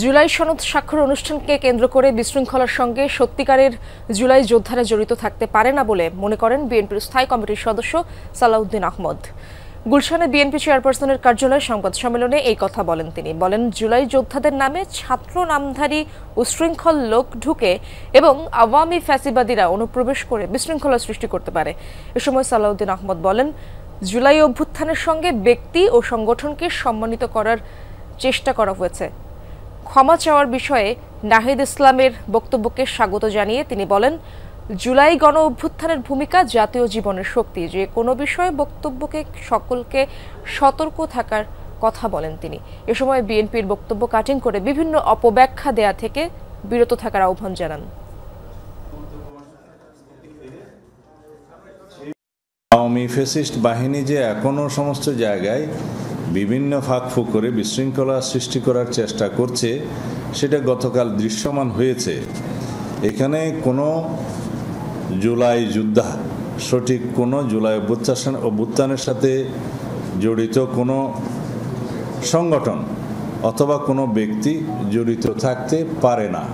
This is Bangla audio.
জুলাই সনদ স্বাক্ষর অনুষ্ঠানকে কেন্দ্র করে বিশৃঙ্খলার সঙ্গে সত্যিকারের জুলাই যোদ্ধারা জড়িত থাকতে পারে না বলে মনে করেন বিএনপির স্থায়ী কমিটির সদস্য সালাউদ্দিন আহমদ। গুলশানে বিএনপি চেয়ারপারসনের কার্যালয়ে সংবাদ সম্মেলনে এই কথা বলেন তিনি। বলেন, জুলাই যোদ্ধাদের নামে ছাত্র নামধারী উশৃঙ্খল লোক ঢুকে এবং আওয়ামী ফ্যাসিবাদীরা অনুপ্রবেশ করে বিশৃঙ্খলা সৃষ্টি করতে পারে। এ সময় সালাউদ্দিন আহমদ বলেন, জুলাই অভ্যুত্থানের সঙ্গে ব্যক্তি ও সংগঠনকে সম্মানিত করার চেষ্টা করা হয়েছে। ক্ষমা চাওয়ার বিষয়ে নাহিদ ইসলামের বক্তব্যকে স্বাগত জানিয়ে তিনি বলেন, জুলাই গণ অভ্যুত্থানের ভূমিকা জাতীয় জীবনের শক্তি। যে কোনো বিষয়ে বক্তব্যকে সকলকে সতর্ক থাকার কথা বলেন তিনি। এ সময় বিএনপির বক্তব্য কাটিং করে বিভিন্ন অপব্যাখ্যা দেয়া থেকে বিরত থাকার আহ্বান জানান। আওয়ামী ফ্যাসিস্ট বাহিনী যে এখনো সমস্ত জায়গায় বিভিন্ন ফাঁকফুঁক করে বিশৃঙ্খলা সৃষ্টি করার চেষ্টা করছে, সেটা গতকাল দৃশ্যমান হয়েছে। এখানে কোনো জুলাই যোদ্ধা, সঠিক কোনো জুলাই অভ্যুত্থানের সাথে জড়িত কোনো সংগঠন অথবা কোনো ব্যক্তি জড়িত থাকতে পারে না।